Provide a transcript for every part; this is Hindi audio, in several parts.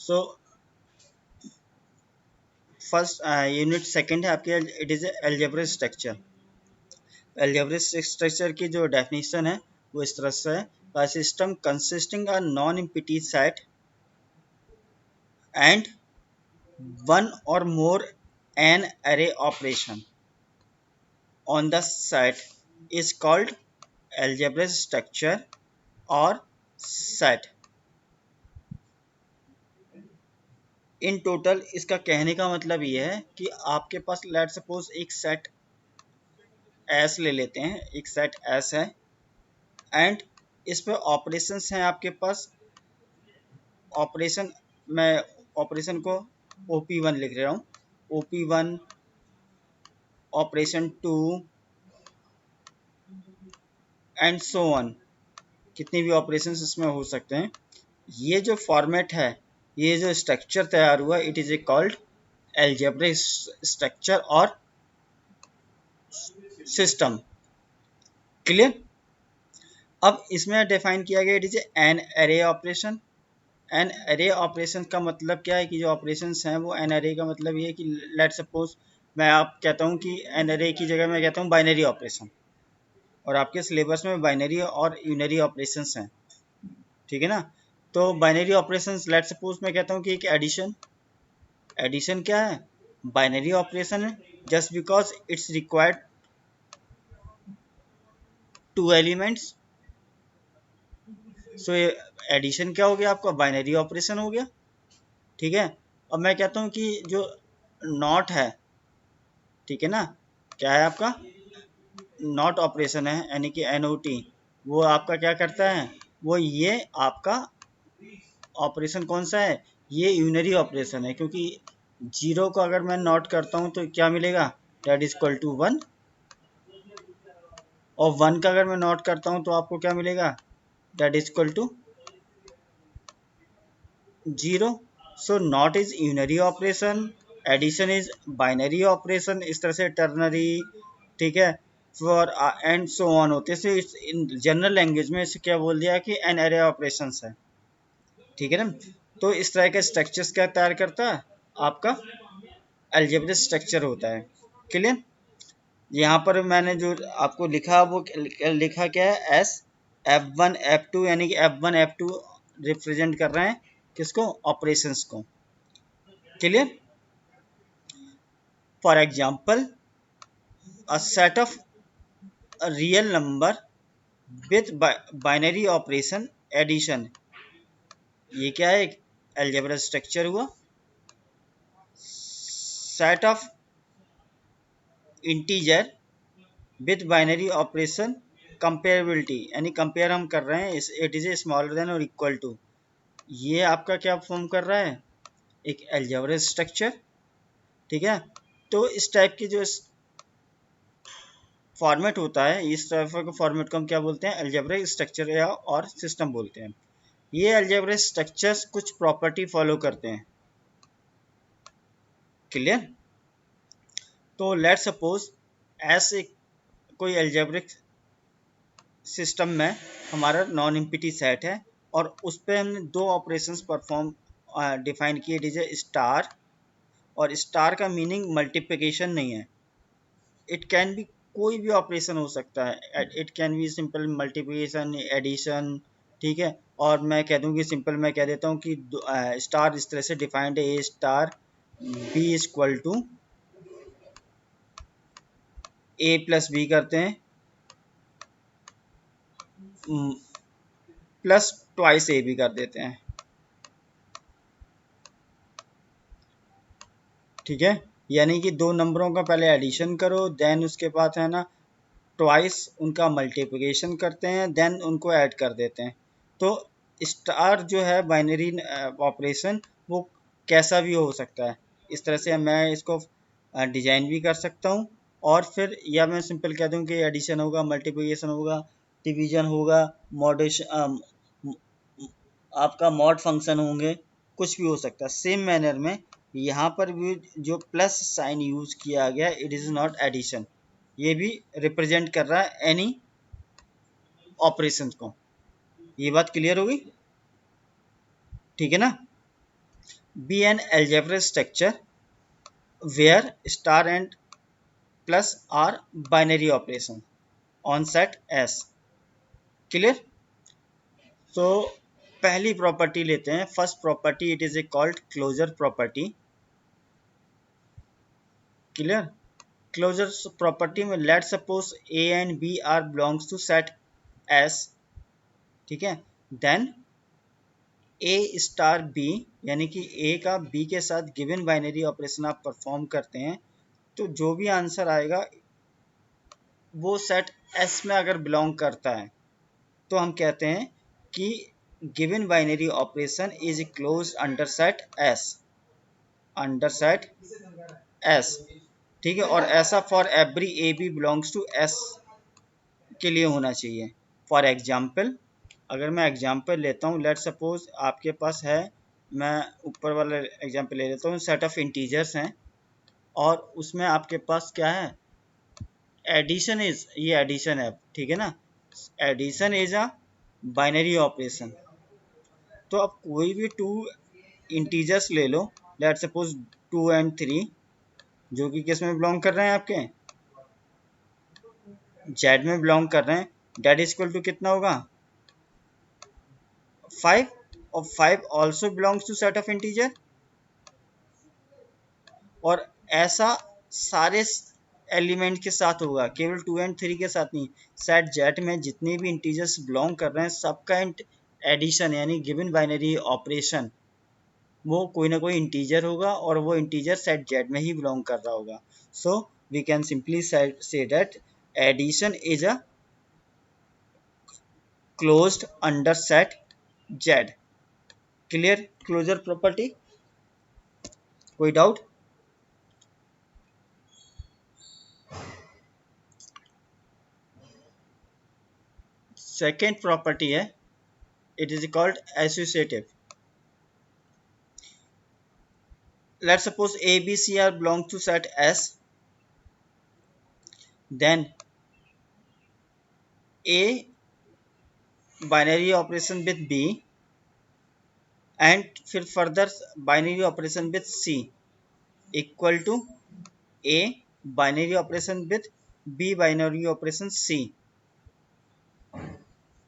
सो फर्स्ट यूनिट सेकंड है आपके, it is algebraic structure. Algebraic structure की जो डेफिनेशन है वो इस तरह से है, a system consisting a non-empty set and one or more an array operation on the set is called algebraic structure or set। In total इसका कहने का मतलब ये है कि आपके पास लेट सपोज एक सेट एस ले लेते हैं, एक सेट एस है एंड इस पे ऑपरेशंस हैं आपके पास। ऑपरेशन, मैं ऑपरेशन को OP1 लिख रहा हूँ, OP1 operation 2 and so on, कितने भी ऑपरेशंस इसमें हो सकते हैं। ये जो फॉर्मेट है, ये जो स्ट्रक्चर तैयार हुआ, it is A called algebraic structure और सिस्टम। क्लियर? अब इसमें डिफाइन किया गया, it is an array operation. An array operation का मतलब क्या है कि जो ऑपरेशंस हैं वो एन एरे का मतलब ये है कि लेट सपोज मैं आप कहता हूँ कि एन एरे की जगह मैं कहता हूँ बाइनरी ऑपरेशन, और आपके सिलेबस में बाइनरी और यूनरी ऑपरेशंस हैं, ठीक है ना। तो बाइनरी ऑपरेशंस लेट सपोज मैं कहता हूँ कि एक एडिशन, एडिशन क्या है, बाइनरी ऑपरेशन है, just because it's required two elements. So addition क्या हो गया आपका, बाइनरी ऑपरेशन हो गया, ठीक है। अब मैं कहता हूँ कि जो नॉट है, ठीक है ना, क्या है आपका नॉट ऑपरेशन है, यानी कि NOT, वो आपका क्या करता है, वो ये आपका ऑपरेशन कौन सा है, ये यूनरी ऑपरेशन है, क्योंकि जीरो को अगर मैं नॉट करता हूँ तो क्या मिलेगा, डेट इज इक्वल टू 1, और 1 का अगर मैं नॉट करता हूँ तो आपको क्या मिलेगा, that is equal to 0। So not is unary operation, addition is binary operation, इस तरह से टर्नरी, ठीक है, फॉर एंड सो ऑन होते हैं। इन जनरल लैंग्वेज में इसे क्या बोल दिया कि एन एरे ऑपरेशंस है, ठीक है ना। तो इस तरह के स्ट्रक्चर्स क्या तैयार करता है आपका अलजेब्रिक स्ट्रक्चर होता है। क्लियर? यहाँ पर मैंने जो आपको लिखा वो लिखा क्या है, एस F1 F2, यानी कि F1 F2 रिप्रेजेंट कर रहे हैं किसको, ऑपरेशंस को। Clear? For example a set of real number with binary operation addition, ये क्या है, एक अलजेब्रा स्ट्रक्चर हुआ। Set of integer with binary operation comparability, यानी कंपेयर हम कर रहे हैं, it is a smaller than और इक्वल टू, ये आपका क्या फॉर्म कर रहा है, एक अलजेब्रा स्ट्रक्चर, ठीक है। तो इस टाइप की जो फॉर्मेट होता है, इस टाइप के फॉर्मेट को हम क्या बोलते हैं, अलजेब्रिक स्ट्रक्चर या और सिस्टम बोलते हैं। ये अलजेब्रिक स्ट्रक्चर्स कुछ प्रॉपर्टी फॉलो करते हैं। क्लियर? तो लेट सपोज ऐसे कोई अलजेब्रिक सिस्टम में हमारा नॉन एम्प्टी सेट है, और उस पर हमने दो ऑपरेशंस परफॉर्म डिफाइन किए, इट इज ए स्टार, और स्टार का मीनिंग मल्टीप्लिकेशन नहीं है, इट कैन बी कोई भी ऑपरेशन हो सकता है, it can be simple multiplication, addition, ठीक है। और मैं कह दूं कि सिंपल मैं कह देता हूँ कि स्टार इस तरह से डिफाइंड है, A star B equal to A plus B करते हैं, प्लस ट्वाइस ए भी कर देते हैं, ठीक है। यानी कि दो नंबरों का पहले एडिशन करो, देन उसके बाद है ना ट्वाइस उनका मल्टीप्लिकेशन करते हैं, देन उनको ऐड कर देते हैं। तो स्टार जो है बाइनरी ऑपरेशन, वो कैसा भी हो सकता है, इस तरह से मैं इसको डिजाइन भी कर सकता हूँ, और फिर या मैं सिंपल कह दूँ कि एडिशन होगा, मल्टीप्लिकेशन होगा, डिवीजन होगा, मॉडेशन, आपका मॉड फंक्शन होंगे, कुछ भी हो सकता है। सेम मैनर में यहाँ पर भी जो प्लस साइन यूज किया गया, इट इज नॉट एडिशन, ये भी रिप्रेजेंट कर रहा है एनी ऑपरेशन को। ये बात क्लियर होगी, ठीक है ना। be an algebraic structure where star and plus are binary operation on set S. Clear? तो पहली प्रॉपर्टी लेते हैं, first property, it is A called closure property. Clear? Closure property में let suppose A and B are belongs to set S. ठीक है, देन ए स्टार बी, यानी कि ए का बी के साथ गिवन बाइनरी ऑपरेशन आप परफॉर्म करते हैं, तो जो भी आंसर आएगा वो सेट एस में अगर बिलोंग करता है तो हम कहते हैं कि given binary operation is close under set S, under set S. ठीक है, और ऐसा for every A B belongs to S के लिए होना चाहिए. फॉर एग्जाम्पल, अगर मैं एग्जाम्पल लेता हूँ, लेट सपोज आपके पास है, मैं ऊपर वाला एग्जाम्पल ले लेता हूँ, सेट ऑफ इंटीजर्स हैं और उसमें आपके पास क्या है, एडिशन इज, ये एडिशन है, ठीक है ना, addition is a binary operation. तो आप कोई भी टू इंटीजर्स ले लो, लेट सपोज 2 and 3, जो कि किस में बिलोंग कर रहे हैं, आपके जेड में बिलोंग कर रहे हैं. डेट इज इक्वल टू कितना होगा, 5, और 5 also belongs to set of integer. और ऐसा सारे एलिमेंट के साथ होगा, केवल 2 and 3 के साथ नहीं. सेट जेड में जितने भी इंटीजर्स बिलोंग कर रहे हैं सबका एडिशन यानी गिवन बाइनरी ऑपरेशन वो कोई ना कोई इंटीजर होगा और वो इंटीजर सेट जेड में ही बिलोंग कर रहा होगा. So we can simply say that addition is a closed under set Z. Clear? Closure property, कोई डाउट? सेकेंड प्रॉपर्टी है, it is called associative. Let's suppose A B C are belong to set S, then A binary operation with B and फिर further binary operation with C equal to A binary operation with B binary operation C.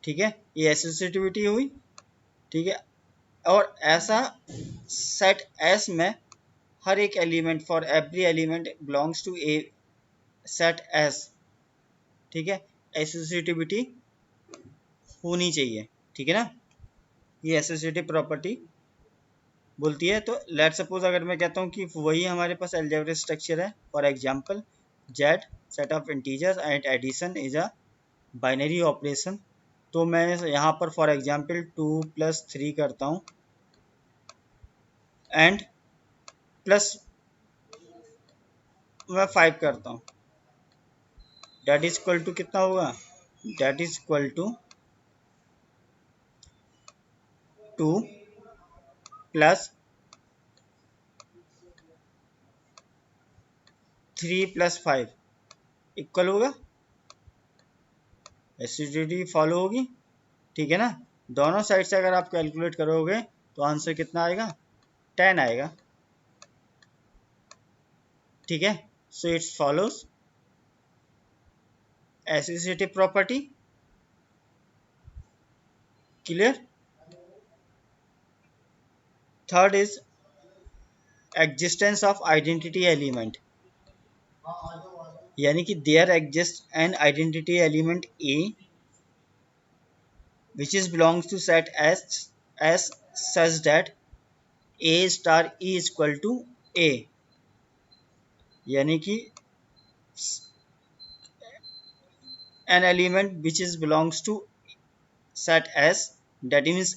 ठीक है, ये एसोसिएटिविटी हुई. ठीक है, और ऐसा सेट एस में हर एक element, for every element belongs to a set S. ठीक है, एसोसिएटिविटी होनी चाहिए. ठीक है ना, ये एसोसिएटिव प्रॉपर्टी बोलती है. तो लेट सपोज अगर मैं कहता हूँ कि वही हमारे पास अलजेब्रिक स्ट्रक्चर है, for example Z set of integers and addition is a binary operation. तो मैं यहाँ पर फॉर एग्जांपल 2 + 3 करता हूँ एंड प्लस मैं 5 करता हूँ. डेट इज इक्वल टू कितना होगा, that is equal to 2 + 3 + 5 equal होगा, एसिडिटी फॉलो होगी. ठीक है ना, दोनों साइड से अगर आप कैलकुलेट करोगे तो आंसर कितना आएगा, 10 आएगा. ठीक है, so it's follows associative property. Clear? Third is existence of identity element, यानी कि there exist an identity element A which is belongs to set S such that A star E is equal to A. यानी कि an element which is belongs to set S, that means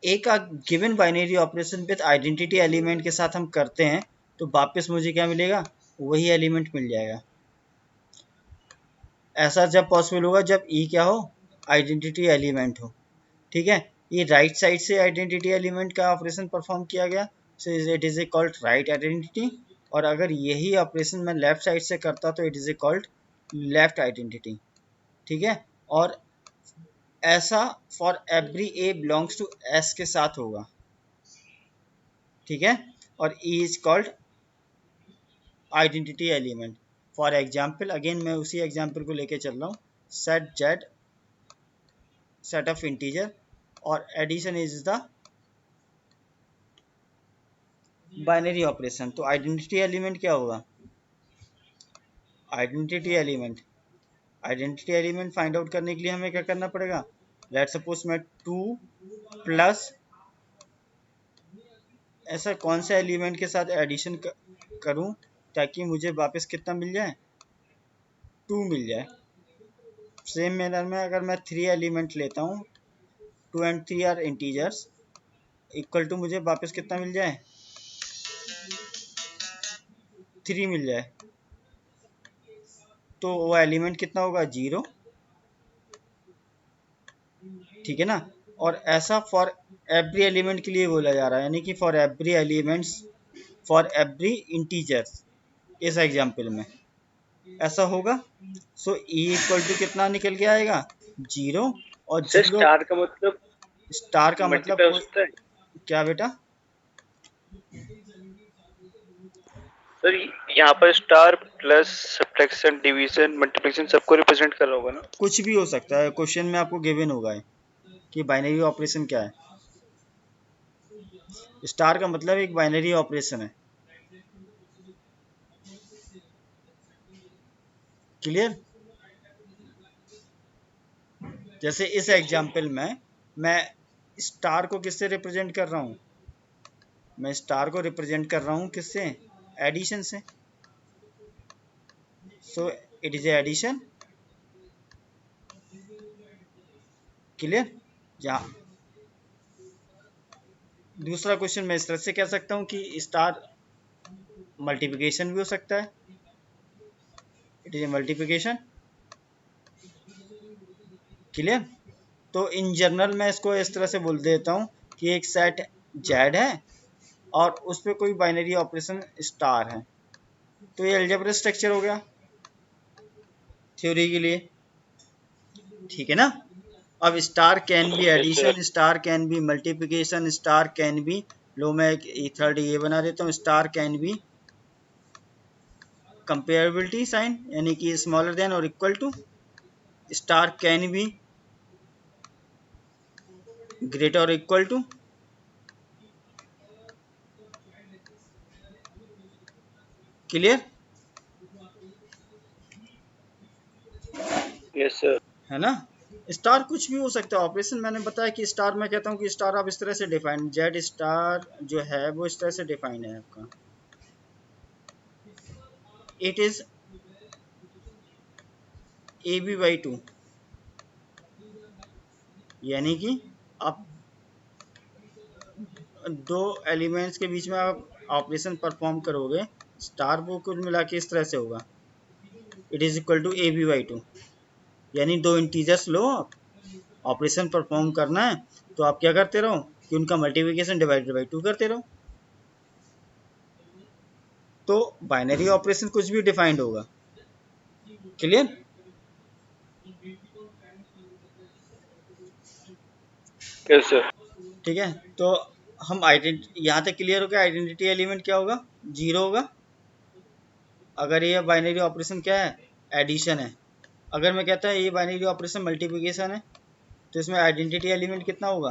A का given binary operation with identity element के साथ हम करते हैं तो वापस मुझे क्या मिलेगा, वही एलिमेंट मिल जाएगा. ऐसा जब पॉसिबल होगा जब E क्या हो, आइडेंटिटी एलिमेंट हो. ठीक है, ये राइट साइड से आइडेंटिटी एलिमेंट का ऑपरेशन परफॉर्म किया गया, सो it is A called right identity. और अगर यही ऑपरेशन मैं लेफ्ट साइड से करता तो it is A called left identity. ठीक है, और ऐसा for every A belongs to S के साथ होगा. ठीक है, और E is called identity element. For example, again मैं उसी एग्जाम्पल को लेके चल रहा हूँ, set Z set of integer और addition is the binary operation. तो आइडेंटिटी एलिमेंट क्या होगा? Identity element identity element find out करने के लिए हमें क्या करना पड़ेगा? लेट्स सपोज मैं 2 प्लस ऐसा कौन सा एलिमेंट के साथ एडिशन करूं ताकि मुझे वापस कितना मिल जाए? 2 मिल जाए। सेम मैनर में अगर मैं 3 एलिमेंट लेता हूं, 2 and 3 are integers, equal to मुझे वापस कितना मिल जाए? 3 मिल जाए। तो वो एलिमेंट कितना होगा? 0। ठीक है ना? और ऐसा फॉर एवरी एलिमेंट के लिए बोला जा रहा है, यानी कि for every elements, for every integers. इस एग्जाम्पल में ऐसा होगा। सो ई इक्वल टू कितना निकल के आएगा? 0। और सर 0 स्टार का मतलब स्टार का मतलब मल्टीप्लाई हो कोई सकता है? क्या बेटा? सर यहाँ पर star plus subtraction division multiplication सबको रिप्रेजेंट कर रहा होगा ना? कुछ भी हो सकता है, क्वेश्चन में आपको गिवन होगा है कि बाइनरी ऑपरेशन क्या है। स्टार का मतलब एक बाइनरी ऑपरेशन है। क्लियर? जैसे इस यस सर। एग्जाम्पल में मैं स्टार को किससे रिप्रेजेंट कर रहा हूँ? मैं स्टार को रिप्रेजेंट कर रहा हूँ किससे? एडिशन से। So it is addition. Clear? जहाँ दूसरा क्वेश्चन मैं इस तरह से कह सकता हूँ कि स्टार मल्टीप्लिकेशन भी हो सकता है। It is A multiplication. Clear? तो इन जनरल मैं इसको इस तरह से बोल देता हूँ कि एक सेट जेड है और उस पर कोई बाइनरी ऑपरेशन स्टार है। तो ये अलजेब्रा स्ट्रक्चर हो गया थ्योरी के लिए। ठीक है ना? अब star can be yes sir. Addition, star can be multiplication, star can be, लो मैं एक थर्ड ये बना देता हूँ, star can be comparability sign, यानी कि स्मॉलर देन और equal to, star can be greater और equal to. Clear? Yes sir. है ना? स्टार कुछ भी हो सकता है ऑपरेशन। मैंने बताया कि स्टार मैं कहता हूँ कि स्टार आप इस तरह से डिफाइन, जेड स्टार जो है वो इस तरह से डिफाइन है आपका, it is A B by 2, यानी कि आप दो एलिमेंट्स के बीच में आप ऑपरेशन परफॉर्म करोगे, स्टार वो कुल मिला के इस तरह से होगा, it is equal to A B by 2। यानी दो इंटीजर्स लो, आप ऑपरेशन परफॉर्म करना है तो आप क्या करते रहो कि उनका मल्टीप्लिकेशन डिवाइडेड बाई 2 करते रहो। तो बाइनरी ऑपरेशन कुछ भी डिफाइंड होगा। क्लियर? Yes sir. ठीक है, तो हम यहाँ तक क्लियर हो गया आइडेंटिटी एलिमेंट क्या होगा? 0 होगा। अगर ये बाइनरी ऑपरेशन क्या है? एडिशन है। अगर मैं कहता है ये बाइनरी ऑपरेशन मल्टीप्लिकेशन है तो इसमें आइडेंटिटी एलिमेंट कितना होगा?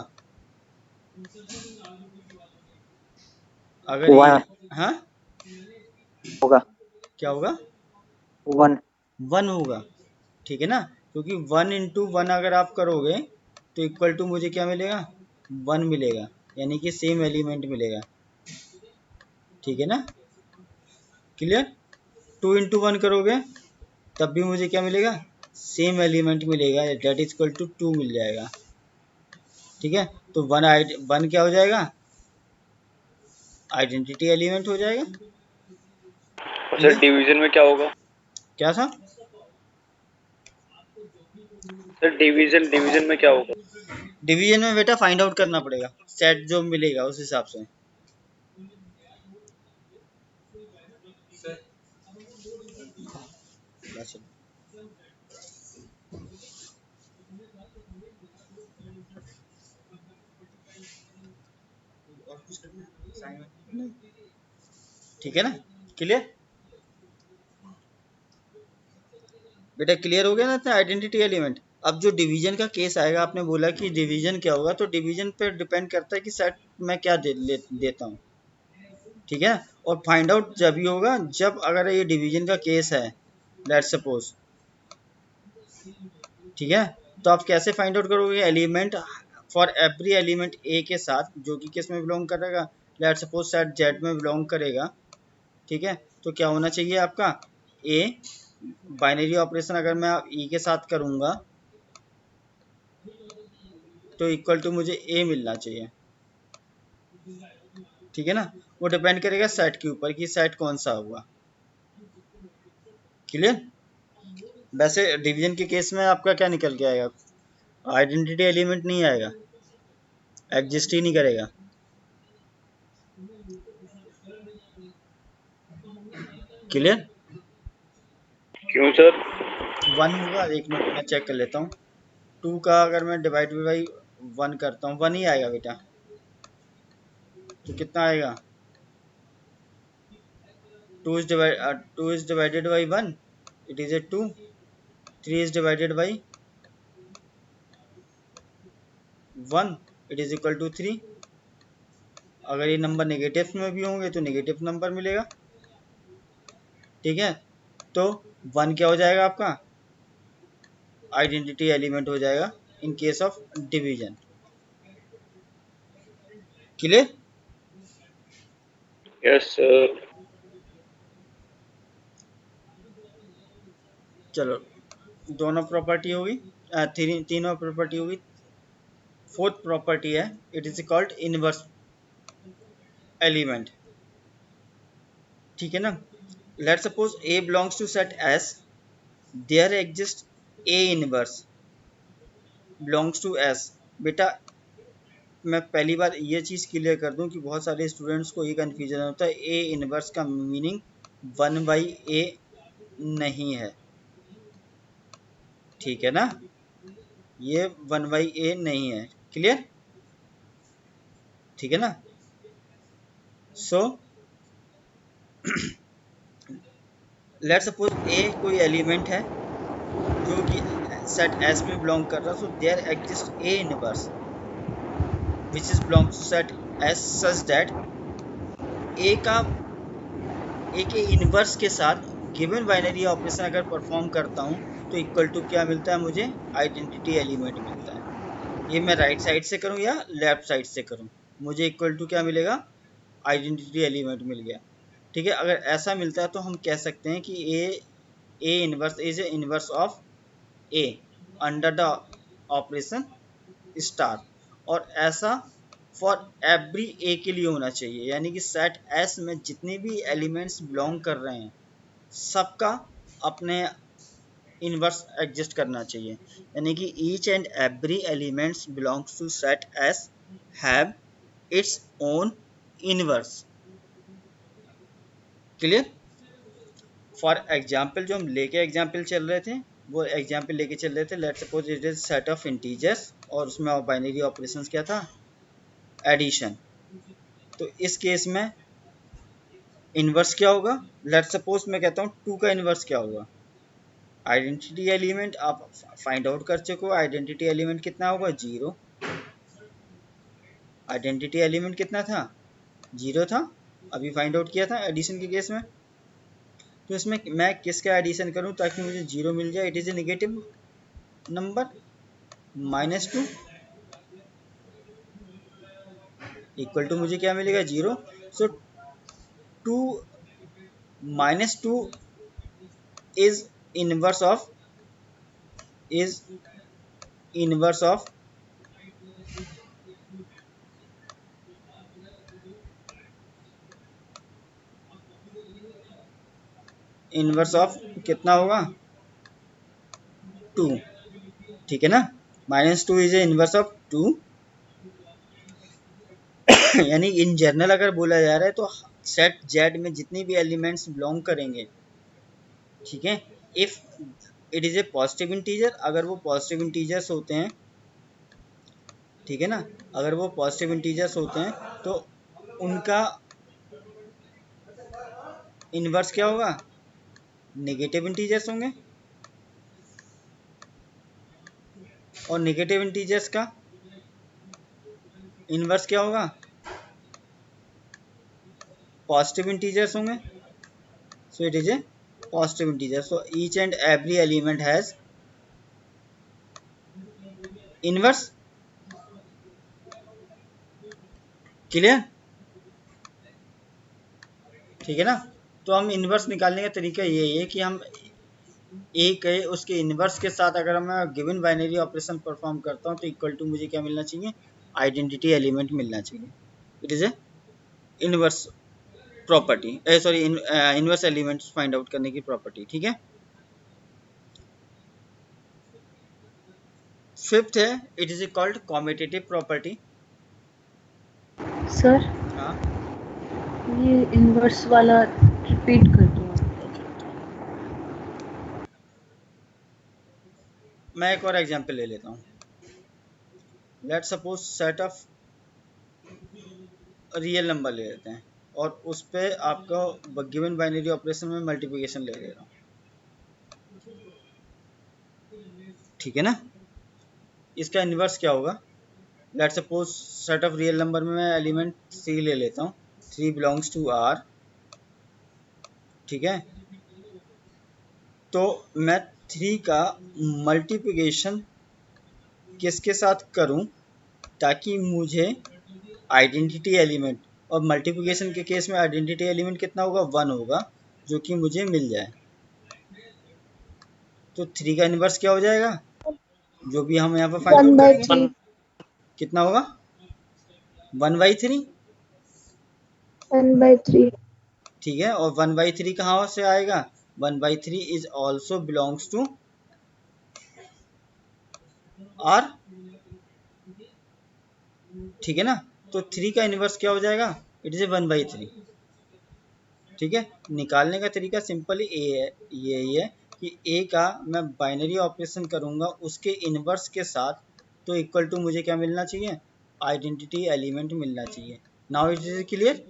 अगर ये वन हाँ होगा। क्या होगा? वन 1 होगा। ठीक है ना? क्योंकि 1 इंटू 1 अगर आप करोगे तो इक्वल टू मुझे क्या मिलेगा? 1 मिलेगा, यानी कि सेम एलिमेंट मिलेगा। ठीक है ना? क्लियर? 2 इंटू 1 करोगे तब भी मुझे क्या मिलेगा? सेम एलिमेंट मिलेगा, डेट इज इक्वल टू 2 मिल जाएगा। ठीक है, तो 1 क्या हो जाएगा? आइडेंटिटी एलिमेंट हो जाएगा। और सर क्लियर? डिवीजन में क्या होगा? क्या था? सर डिवीजन डिवीजन में क्या होगा? डिवीजन में बेटा फाइंड आउट करना पड़ेगा, सेट जो मिलेगा उस हिसाब से। और कुछ करना है? ठीक है ना, क्लियर बेटा, क्लियर हो गया ना आइडेंटिटी एलिमेंट। अब जो डिवीजन का केस आएगा, आपने बोला कि डिवीजन क्या होगा, तो डिवीजन पे डिपेंड करता है कि सेट मैं क्या देता हूँ, ठीक है। और फाइंड आउट जब भी होगा जब अगर ये डिवीजन का केस है, लेट्स सपोज, ठीक है। तो आप कैसे फाइंड आउट करोगे, एलिमेंट फॉर एवरी एलिमेंट ए के साथ जो कि किस में बिलोंग करेगा, लेट्स सपोज सेट जेड में बिलोंग करेगा, ठीक है। तो क्या होना चाहिए आपका, ए बाइनरी ऑपरेशन अगर मैं ई के साथ करूंगा तो इक्वल टू मुझे ए मिलना चाहिए, ठीक है ना। वो डिपेंड करेगा सेट के ऊपर कि सेट कौन सा होगा, क्लियर। वैसे डिवीजन के केस में आपका क्या निकल के आएगा, आइडेंटिटी एलिमेंट नहीं आएगा, एग्जिस्ट ही नहीं करेगा, क्लियर। क्यों सर? 1 होगा, एक मिनट मैं चेक कर लेता हूँ। 2 का अगर मैं डिवाइड बाई 1 करता हूँ, 1 ही आएगा बेटा, तो कितना आएगा, 2 is divided by 1, it is a 2, 3 is divided by 1, it is equal to 3। अगर ये नंबर नेगेटिव में भी होंगे तो नेगेटिव नंबर मिलेगा, ठीक है। तो 1 क्या हो जाएगा आपका, आइडेंटिटी एलिमेंट हो जाएगा in case of division, clear. Yes sir. चलो, दोनों प्रॉपर्टी होगी, तीनों प्रॉपर्टी होगी। फोर्थ प्रॉपर्टी है, it is called inverse element, ठीक है ना। Let suppose A belongs to set S, there exist A inverse belongs to S. बेटा मैं पहली बार ये चीज़ क्लियर कर दूं कि बहुत सारे स्टूडेंट्स को ये कन्फ्यूजन होता है, ए इनवर्स का मीनिंग 1/a नहीं है, ठीक है ना, ये 1/a नहीं है, क्लियर, ठीक है ना। सो लेट सपोज ए कोई एलिमेंट है जो कि सेट एस में बिलोंग कर रहा है, so there exist A inverse which is belong to set S such that A का ए के इनवर्स के साथ गिवन बाइनरी ऑपरेशन अगर परफॉर्म करता हूँ तो इक्वल टू क्या मिलता है मुझे, आइडेंटिटी एलिमेंट मिलता है। ये मैं राइट साइड से करूँ या लेफ्ट साइड से करूँ, मुझे इक्वल टू क्या मिलेगा, आइडेंटिटी एलिमेंट मिल गया, ठीक है। अगर ऐसा मिलता है तो हम कह सकते हैं कि A inverse is A inverse of A under the operation star, और ऐसा फॉर एवरी ए के लिए होना चाहिए, यानी कि सेट एस में जितने भी एलिमेंट्स बिलोंग कर रहे हैं सबका अपने इनवर्स एग्जिस्ट करना चाहिए, यानी कि each and every elements belongs to set S have its own inverse, clear. For example जो हम लेके एग्जाम्पल चल रहे थे, वो एग्जाम्पल लेके चल रहे थे, let suppose it is set of integers और उसमें बाइनरी ऑपरेशंस क्या था, एडिशन। तो इस केस में इनवर्स क्या होगा, लेट सपोज मैं कहता हूँ 2 का इनवर्स क्या होगा, आइडेंटिटी एलिमेंट आप फाइंड आउट कर चुके हो, आइडेंटिटी एलिमेंट कितना होगा, 0। आइडेंटिटी एलिमेंट कितना था, 0 था, अभी फाइंड आउट किया था एडिशन के केस में। तो इसमें मैं किसका एडिशन करूं ताकि मुझे 0 मिल जाए, it is a negative number, -2 equal to मुझे क्या मिलेगा, 0। So 2 -2 is inverse of is inverse of inverse of कितना होगा, 2, ठीक है ना। -2 इज ए इनवर्स ऑफ 2 यानी इन जनरल अगर बोला जा रहा है तो सेट जेड में जितने भी एलिमेंट्स बिलोंग करेंगे, ठीक है, if it is A positive integer, अगर वो पॉजिटिव इंटीजर्स होते हैं, ठीक है ना, अगर वो पॉजिटिव इंटीजर्स होते हैं तो उनका इनवर्स क्या होगा? नेगेटिव इंटीजर्स होंगे, और नेगेटिव इंटीजर्स का इनवर्स क्या होगा? पॉजिटिव इंटीजर्स होंगे. सो it is A positive integer. So each and every element has inverse. Clear? ठीक है ना. तो हम इनवर्स निकालने का तरीका यही है कि हम एक है उसके इनवर्स के साथ अगर मैं गिवन बाइनरी ऑपरेशन परफॉर्म करता हूं तो इक्वल टू मुझे क्या मिलना चाहिए? आइडेंटिटी एलिमेंट मिलना चाहिए. It is A inverse property, sorry inverse elements find out करने की प्रॉपर्टी. ठीक है. फिफ्थ है it is called commutative property. Sir हाँ, ये इनवर्स वाला रिपीट कर दो. मैं एक और एग्जांपल ले लेता हूँ. Let suppose set of real number ले लेते हैं और उस पे आपको गिवन बाइनरी ऑपरेशन में मल्टीप्लिकेशन ले ले रहा हूँ. ठीक है ना. इसका इनवर्स क्या होगा? Let suppose set of real number में मैं एलिमेंट 3 ले लेता हूँ. 3 बिलोंग्स टू R. ठीक है. तो मैं 3 का मल्टीप्लिकेशन किसके साथ करूं ताकि मुझे आइडेंटिटी एलिमेंट, और मल्टीप्लिकेशन के केस में आइडेंटिटी एलिमेंट कितना होगा? 1 होगा, जो कि मुझे मिल जाए. तो 3 का इनवर्स क्या हो जाएगा? जो भी हम यहाँ पर फाइंड आउट करेंगे कितना होगा? 1/3. 1/3. ठीक है. और 1/3 कहाँ से आएगा? 1/3 is also belongs to R. ठीक है ना. तो 3 का इनवर्स क्या हो जाएगा? It is 1/3. ठीक है. निकालने का तरीका सिंपली यही है कि A का मैं बाइनरी ऑपरेशन करूंगा उसके इनवर्स के साथ, तो इक्वल टू मुझे क्या मिलना चाहिए? आइडेंटिटी एलिमेंट मिलना चाहिए. Now it is clear.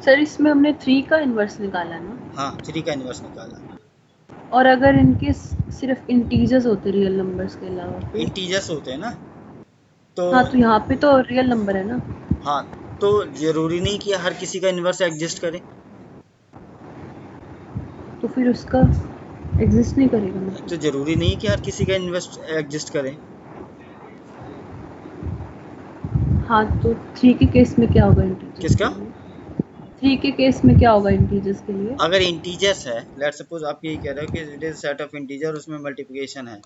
Sir इसमें हमने 3 का इनवर्स निकाला ना. हाँ, 3 का इनवर्स निकाला. और अगर इनके सिर्फ इंटीजर्स होते रियल नंबर्स के अलावा फिर? इंटीजर्स होते हैं ना. तो हाँ तो यहाँ पे तो रियल नंबर है ना. हाँ, तो जरूरी नहीं कि हर किसी का इनवर्स एग्जिस्ट करे. तो फिर उसका एग्जिस्ट नहीं करेगा मतलब. तो जरूरी नहीं कि हर किसी का इनवर्स एग्जिस्ट करे. हाँ तो 3 के केस में क्या होगा इंटीजर्स? किसका? 3 के केस में क्या होगा इंटीजर्स के लिए? अगर इंटीजर्स है, लेट सपोज आप यही कह रहे हो कि it is set of integer, उसमें मल्टीप्लिकेशन है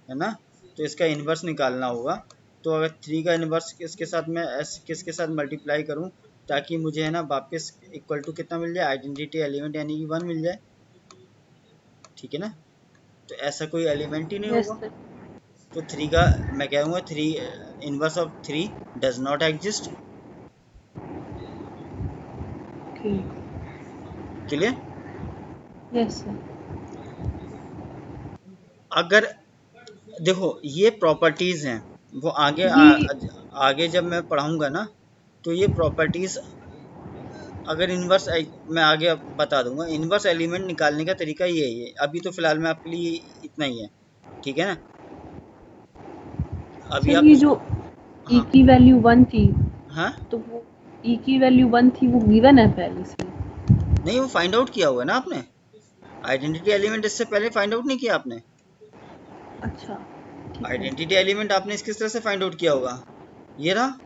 ना. तो इसका इनवर्स निकालना होगा. तो अगर 3 का इनवर्स इसके साथ मैं किसके साथ मल्टीप्लाई करूं ताकि मुझे है ना वापस इक्वल टू कितना मिल जाए? आइडेंटिटी एलिमेंट यानी कि 1 मिल जाए. ठीक है ना. तो ऐसा कोई एलिमेंट ही नहीं यस होगा. सर. तो 3 का मैं कहूँगा 3 inverse of 3 does not exist. Okay. Clear? Yes sir. अगर देखो ये प्रॉपर्टीज हैं, वो आगे आगे जब मैं पढ़ाऊंगा ना तो ये प्रॉपर्टीज अगर इनवर्स मैं आगे बता दूंगा. इनवर्स एलिमेंट निकालने का तरीका यही है. अभी तो फिलहाल में आपके लिए इतना ही है. ठीक है ना. अभी सर आप ये जो ई हाँ की वैल्यू 1 थी, हाँ तो वो ई की वैल्यू 1 थी, वो गिवन है पहले से. नहीं, वो फाइंड आउट किया हुआ है ना आपने. आइडेंटिटी एलिमेंट इससे पहले फाइंड आउट नहीं किया आपने. अच्छा ठीक है. आइडेंटिटी एलिमेंट आपने किस तरह से फाइंड आउट किया होगा? ये रहा.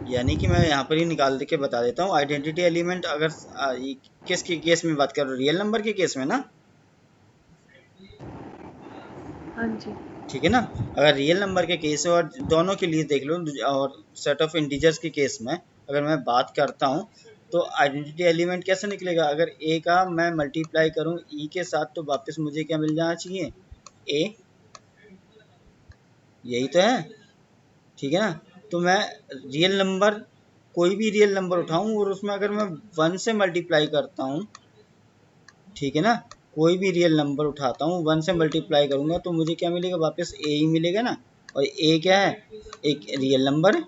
यानी कि मैं यहाँ पर ही निकाल के बता देता हूँ. आइडेंटिटी एलिमेंट अगर किस के केस में बात कर रहे हो? रियल नंबर के केस में ना. हाँ जी. ठीक है ना. अगर रियल नंबर के केस है और दोनों के लिए देख लो, और सेट ऑफ इंटीजर्स के केस में अगर मैं बात करता हूँ तो आइडेंटिटी एलिमेंट कैसे निकलेगा? अगर ए का मैं मल्टीप्लाई करूँ ई के साथ तो वापस मुझे क्या मिल जाना चाहिए? ए. यही तो है. ठीक है ना. तो मैं रियल नंबर, कोई भी रियल नंबर उठाऊं और उसमें अगर मैं 1 से मल्टीप्लाई करता हूं, ठीक है ना, कोई भी रियल नंबर उठाता हूं 1 से मल्टीप्लाई करूंगा तो मुझे क्या मिलेगा? वापस ए ही मिलेगा ना. और ए क्या है, एक रियल नंबर है,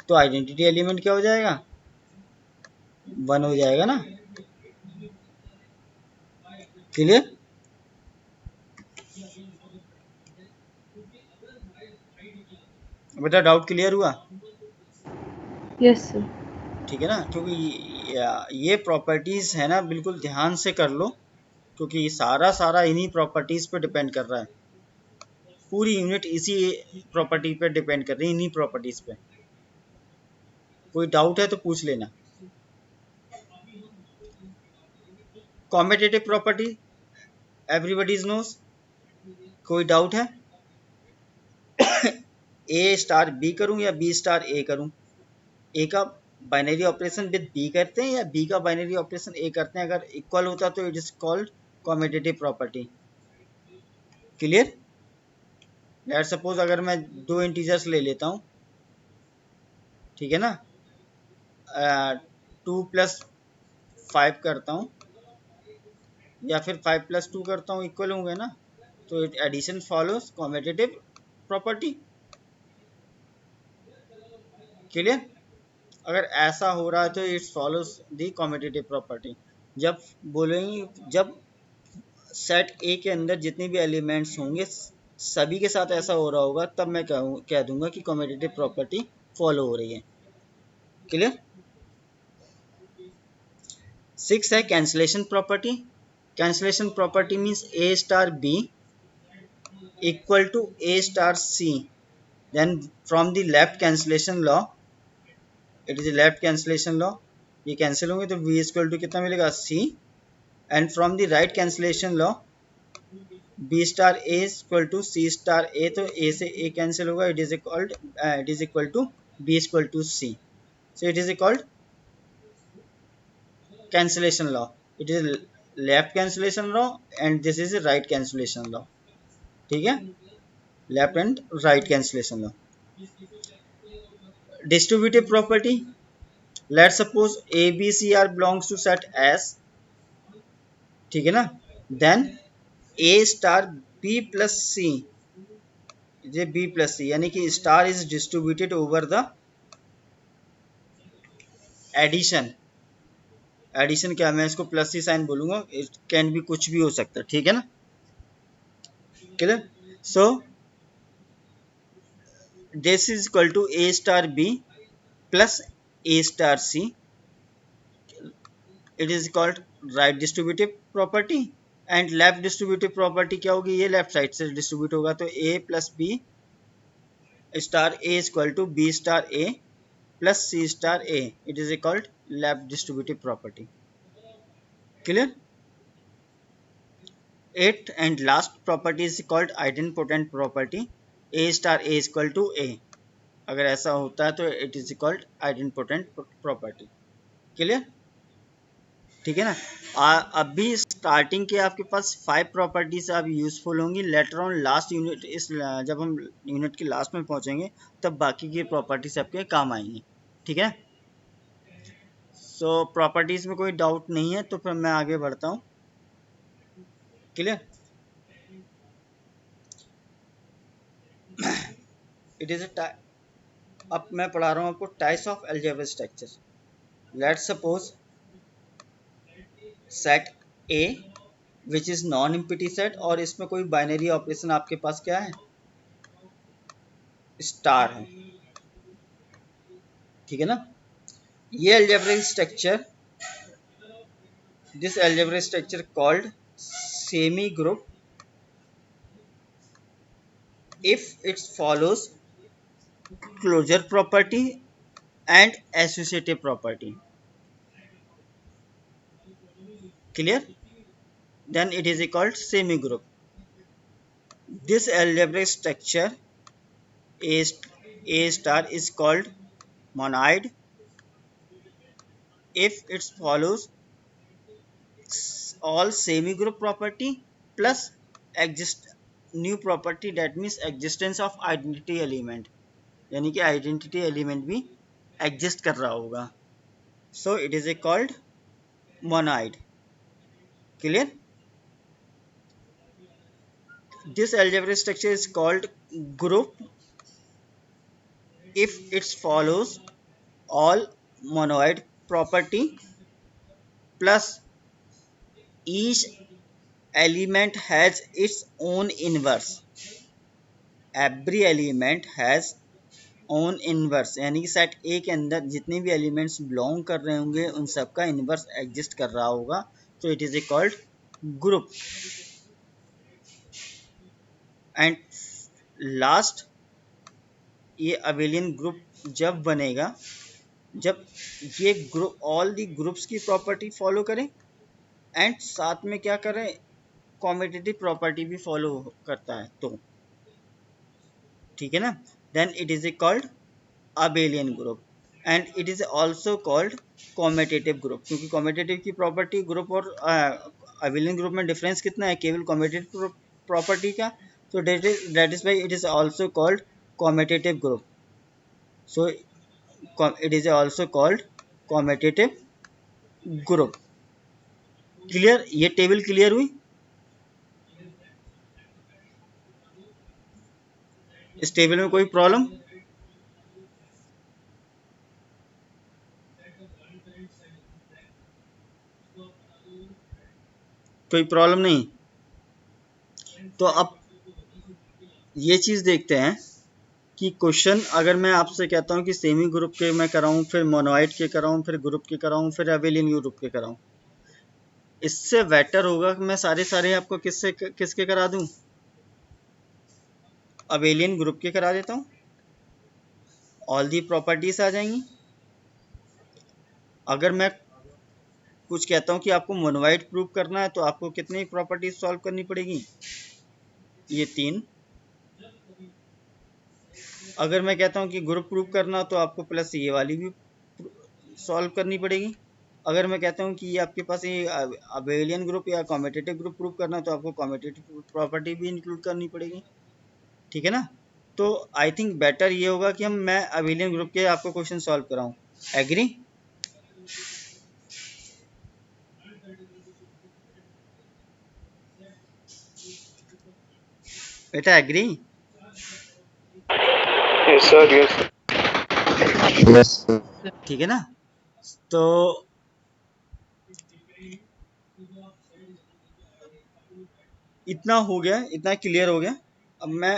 तो आइडेंटिटी एलिमेंट क्या हो जाएगा, 1 हो जाएगा ना। क्लियर? बेटा डाउट क्लियर हुआ? Yes sir. ठीक है ना, क्योंकि ये प्रॉपर्टीज है ना, बिल्कुल ध्यान से कर लो, क्योंकि ये सारा इन्हीं प्रॉपर्टीज पे डिपेंड कर रहा है, पूरी यूनिट इसी प्रॉपर्टी पे डिपेंड कर रही है, इन्हीं प्रॉपर्टीज पे। कोई डाउट है तो पूछ लेना। कॉम्पिटिटिव प्रॉपर्टी एवरीबॉडीज नोस, कोई डाउट है? ए स्टार बी करूं या बी स्टार ए करूं? ए का बाइनरी ऑपरेशन विद बी करते हैं या बी का बाइनरी ऑपरेशन ए करते हैं? अगर इक्वल होता तो it is called competitive property. Clear? Let suppose अगर मैं दो इंटीजर्स ले लेता हूं, ठीक है ना, 2+5 करता हूं या फिर 5+2 करता हूं, इक्वल होंगे ना, तो it addition follows competitive property. Clear? अगर ऐसा हो रहा है तो it follows the competitive property. जब बोलेंगे, जब सेट ए के अंदर जितने भी एलिमेंट्स होंगे सभी के साथ ऐसा हो रहा होगा, तब मैं कह दूंगा कि कॉम्पिटिटिव प्रॉपर्टी फॉलो हो रही है। क्लियर? 6 है cancellation property. Cancellation property means A star B equal to A star C, then from the left cancellation law, it is left cancellation law, ये कैंसिल होंगे तो v इक्वल टू कितना मिलेगा, c, and from the right cancellation law b star a equal to c star a, तो a से a कैंसिल होगा, it is equal to b equal to c, so it is called cancellation law. It is left cancellation law and this is right cancellation law. ठीक है, left and right cancellation law. Distributive property, let suppose A B C are belongs to set S, ठीक है ना, then A star B plus C, ये बी प्लस सी, यानी कि star is distributed over the addition. Addition क्या, मैं इसको प्लस सी साइन बोलूंगा, इट कैन भी कुछ भी हो सकता है, ठीक है ना। Clear? So this is equal to A star B plus A star C, it is called right distributive property. And left distributive property क्या होगी, ये लेफ्ट साइड से डिस्ट्रीब्यूट होगा, तो A plus B star A is equal to B star A plus C star A, it is called left distributive property. Clear? At and last property is called idempotent property, A star A is equal to A, अगर ऐसा होता है तो it is called idempotent property. Clear? ठीक है ना। अभी स्टार्टिंग के आपके पास 5 प्रॉपर्टीज अब यूजफुल होंगी, लेटर ऑन लास्ट यूनिट, इस जब हम यूनिट के लास्ट में पहुंचेंगे तब बाकी की प्रॉपर्टीज आपके काम आएंगी। ठीक है, सो प्रॉपर्टीज में कोई डाउट नहीं है तो फिर मैं आगे बढ़ता हूँ। क्लियर? इट इज अब मैं पढ़ा रहा हूँ आपको types of algebraic structure. Let's suppose set A which is non empty set, और इसमें कोई बाइनरी ऑपरेशन आपके पास क्या है, स्टार है, ठीक है ना। ये algebraic structure, this algebraic structure called semi group if it follows closure property and associative property. Clear? Then it is called semi group. This algebraic structure A star is called monoid if it follows all semi group property plus exist new property, that means existence of identity element, यानी कि आइडेंटिटी एलिमेंट भी एग्जिस्ट कर रहा होगा, सो it is called monoid. Clear? This algebraic structure is called group if it follows all monoid property plus each element has its own inverse. Every element has own inverse, यानी कि सेट ए के अंदर जितने भी एलिमेंट्स बिलोंग कर रहे होंगे उन सबका इनवर्स एग्जिस्ट कर रहा होगा, तो it is A called group. And last, ये अबेलियन ग्रुप जब बनेगा जब ये ग्रुप ऑल दी ग्रुप्स की प्रॉपर्टी फॉलो करें एंड साथ में क्या करें, कॉम्यूटेटिव प्रॉपर्टी भी फॉलो करता है, तो ठीक है ना. Then it is A called abelian group and it is also called commutative group, क्योंकि commutative की प्रॉपर्टी ग्रुप और abelian ग्रुप में डिफरेंस कितना है, केवल commutative प्रॉपर्टी का, तो that is why it is also called commutative group. So it is also called commutative group. Clear, ये टेबल क्लियर हुई? इस टेबल में कोई प्रॉब्लम? कोई प्रॉब्लम नहीं? तो अब ये चीज देखते हैं कि क्वेश्चन अगर मैं आपसे कहता हूं कि सेमी ग्रुप के मैं कराऊं, फिर मोनोइड के कराऊं, फिर ग्रुप के कराऊं, फिर एबेलियन ग्रुप के कराऊं, इससे बेटर होगा कि मैं सारे आपको किसके करा दूं, अबेलियन ग्रुप के करा देता हूं, ऑल दी प्रॉपर्टीज आ जाएंगी. अगर मैं कुछ कहता हूं कि आपको मोनोइड प्रूव करना है तो आपको कितनी प्रॉपर्टीज सॉल्व करनी पड़ेगी, ये 3. अगर मैं कहता हूं कि ग्रुप प्रूव करना तो आपको प्लस ये वाली भी सॉल्व करनी पड़ेगी. अगर मैं कहता हूं कि ये आपके पास ये अबेलियन ग्रुप या कॉम्यूटेटिव ग्रुप प्रूव करना तो आपको कॉम्यूटेटिव प्रॉपर्टी भी इंक्लूड करनी पड़ेगी, ठीक है ना. तो आई थिंक बेटर ये होगा कि मैं अबेलियन ग्रुप के आपको क्वेश्चन सॉल्व कराऊं. एग्री? बेटा एग्री? Yes sir, yes. ठीक है ना. तो इतना हो गया, इतना क्लियर हो गया. अब मैं